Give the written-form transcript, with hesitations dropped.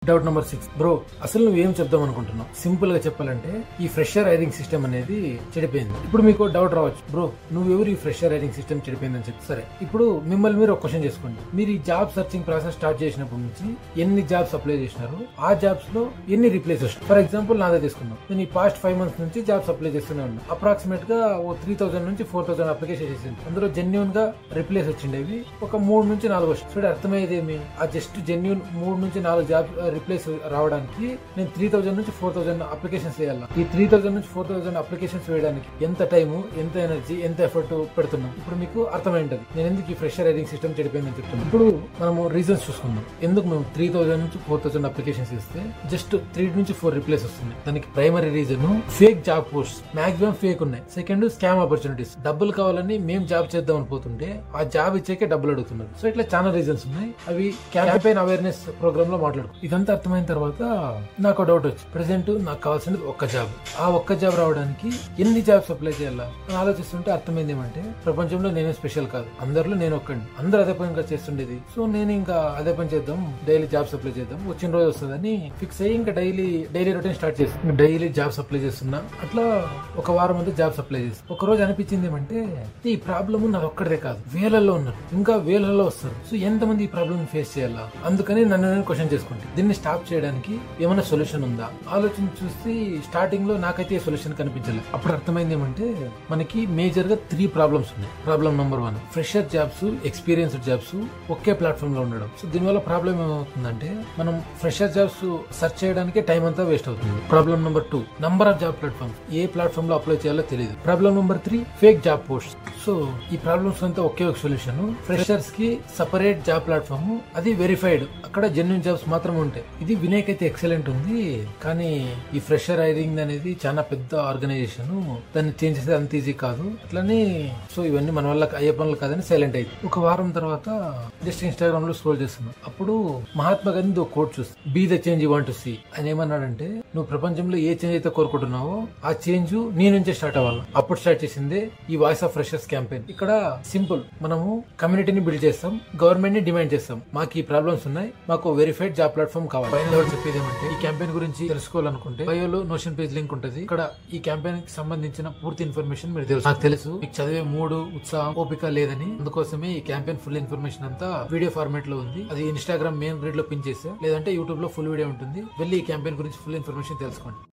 Doubt number 6 bro, అసలు నువ్వేం చెప్దాం అనుకుంటున్నావు? సింపుల్ గా చెప్పాలంటే ఈ ఫ్రెషర్ హైరింగ్ సిస్టమ్ అనేది చెడిపోయింది. ఇప్పుడు మీకు డౌట్ రావచ్చు, బ్రో నువ్వెవరు ఈ ఫ్రెషర్ హైరింగ్ సిస్టమ్ చెడిపోయిందని చెప్పి. సరే, ఇప్పుడు మిమ్మల్ని మీరు ఒక క్వశ్చన్ చేసుకోండి. మీరు ఈ జాబ్ సర్చింగ్ ప్రాసెస్ స్టార్ట్ చేసినప్పటి నుంచి ఎన్ని జాబ్స్ అప్లై చేసినారు, ఆ జాబ్స్ లో ఎన్ని రిప్లేస్ వచ్చాయి? ఫర్ ఎగ్జాంపుల్ నాదే తీసుకున్నాం. నేను ఈ పాస్ట్ 5 months నుంచి జాబ్స్ అప్లై చేస్తూనే ఉన్నా. అప్రాక్సిమేట్ గా 3000 నుంచి 4000 అప్లికేషన్ చేసింది. అందులో జెన్యున్ గా రిప్లేస్ వచ్చిండేవి ఒక 3 నుంచి 4 వచ్చాయి. చూడ అర్థమయ్యేదేమి, ఆ జస్ట్ జెన్యున్ 3 నుంచి 4 జాబ్ రిప్లేస్ రావడానికి నేను 3000 నుంచి 4000 అప్లికేషన్స్ వేయాలి. ఈ 3000 నుంచి 4000 అప్లికేషన్స్ వేయడానికి ఎంత టైము, ఎంత ఎనర్జీ, ఎంత ఎఫర్ట్ పెడుతున్నాం? ఇప్పుడు మీకు అర్థమైంటది నేను ఎందుకు ఈ ఫ్రెషర్ హైరింగ్ సిస్టమ్ చెడిపోయిందని చెప్తున్నాను. ఇప్పుడు మనము రీజన్స్ చూసుకుందాం. ఎందుకు మేము 3000 నుంచి 4000 అప్లికేషన్స్ ఇస్తే జస్ట్ 3 నుంచి 4 రిప్లేస్ వస్తుంది? దానికి primary reason fake job post, maximum fake ఉన్నాయి. Second, scam opportunities. డబ్బులు కావాలని మేము జాబ్ చేద్దాం అనుకుంటుంటే ఆ జాబ్ ఇచ్చాకే డబ్బులు అడుగుతున్నారు. సో ఇట్లా చాలా రీజన్స్ ఉన్నాయి. అవి క్యాంపెయిన్ అవేర్నెస్ ప్రోగ్రామ్ లో మాట్లాడుకో. ఇదంతా అర్థమైంది తర్వాత నాకు డౌట్ వచ్చి, ప్రెసెంట్ నాకు కావాల్సింది ఒక్క జాబ్. ఆ ఒక్క జాబ్ రావడానికి ఎన్ని జాబ్స్ అప్లై చేయాలా అని ఆలోచిస్తుంటే అర్థమైంది ఏమంటే, ప్రపంచంలో నేనే స్పెషల్ కాదు, అందరిలో నేను ఒక్కడిని. అందరూ అదే పని చేస్తుండేది. సో నేను ఇంకా అదే పని చేద్దాం, డైలీ జాబ్స్ అప్లై చేద్దాం, వచ్చిన రోజు వస్తుందని ఫిక్స్ అయ్యి ఇంకా డైలీ రొటీన్ స్టార్ట్ చేస్తాను. డైలీ జాబ్స్ అప్లై చేస్తున్నా. అట్లా ఒక వారం అంతా జాబ్స్ అప్లై చేస్తాను. ఒక రోజు అనిపించింది ఏమంటే, ఈ ప్రాబ్లమ్ నాది ఒక్కడే కాదు, వేలల్లో ఉన్నారు, ఇంకా వేలల్లో వస్తారు. సో ఎంతమంది ఈ ప్రాబ్లమ్ ఫేస్ చేయాలా? అందుకని నన్ను నేను క్వశ్చన్ చేసుకుంటాను, దీన్ని స్టాప్ చేయడానికి ఏమైనా సొల్యూషన్ ఉందా? ఆలోచన చూసి స్టార్టింగ్ లో నాకైతే సొల్యూషన్ కనిపించలేదు. అప్పుడు అర్థమైంది ఏమంటే, మనకి మేజర్ గా 3 ప్రాబ్లమ్స్ ఉన్నాయి. Problem number 1, fresher jobs, experienced jobs ఒకే ప్లాట్ఫామ్ లో ఉండడం. సో దీనివల్ల ప్రాబ్లం ఏమవుతుందంటే, మనం ఫ్రెషర్ జాబ్స్ సెర్చ్ చేయడానికి టైం అంతా వేస్ట్ అవుతుంది. Problem number 2, number of job platforms, ఏ ప్లాట్ఫామ్ లో అప్లై చేయాలో తెలియదు. Problem number 3, fake job post. So ఈ ప్రాబ్లమ్స్ అంతా ఒకే ఒక సొల్యూషన్, ఫ్రెషర్స్ కి సపరేట్ జాబ్ ప్లాట్ఫామ్, అది వెరిఫైడ్, అక్కడ జెన్యున్ జాబ్స్ మాత్రమే ఉంటాయి. ఇది వినేకైతే ఎక్సలెంట్ ఉంది, కానీ ఈ ఫ్రెషర్ హైరింగ్ అనేది చాలా పెద్ద ఆర్గనైజేషన్, దాన్ని చేంజ్ చేసేది అంత ఈజీ కాదు. అట్లని సో ఇవన్నీ మన వల్ల అయ్యే పనులు కాదని సైలెంట్ అయింది. ఒక వారం తర్వాత జస్ట్ ఇన్స్టాగ్రామ్ లో స్క్రోల్ చేస్తున్నాను. అప్పుడు మహాత్మా గాంధీ ఒక కోట్ చూస్తాను, be the change you want to see. ఆయన ఏమన్నాడంటే, నువ్వు ప్రపంచంలో ఏ చేంజ్ అయితే కోరుకుంటున్నావో ఆ చేంజ్ నీ నుంచే స్టార్ట్ అవ్వాలి. అప్పుడు స్టార్ట్ చేసిందే ఈ వాయిస్ ఆఫ్ ఫ్రెషర్స్ క్యాంపెయిన్. ఇక్కడ సింపుల్, మనము కమ్యూనిటీని బిల్డ్ చేస్తాం, గవర్నమెంట్ ని డిమాండ్ చేస్తాం, మాకు ఈ ప్రాబ్లమ్స్ ఉన్నాయి, మాకు వెరిఫైడ్ జాబ్ ప్లాట్ఫామ్ కావాలి. ఫైనల్ చెప్పేది ఏమంటే, ఈ క్యాంపెయిన్ గురించి తెలుసుకోవాలనుకుంటే బయోలో నోషన్ పేజ్ లింక్ ఉంటుంది. ఇక్కడ ఈ క్యాంపెయిన్ కి సంబంధించిన పూర్తి ఇన్ఫర్మేషన్ మీరు తెలుసు. నాకు తెలుసు మీకు చదివే మూడు, ఉత్సాహం, ఓపిక లేదని. అందుకోసమే ఈ క్యాంపెయిన్ ఫుల్ ఇన్ఫర్మేషన్ అంతా వీడియో ఫార్మాట్ లో ఉంది. అది ఇన్స్టాగ్రామ్ మెయిన్ గ్రిడ్ లో పిన్ చేసా, లేదంటే యూట్యూబ్ లో ఫుల్ వీడియో ఉంటుంది. వెళ్ళి ఈ క్యాంపెయిన్ గురించి ఫుల్ ఇన్ఫర్మేషన్ తెలుసుకోండి.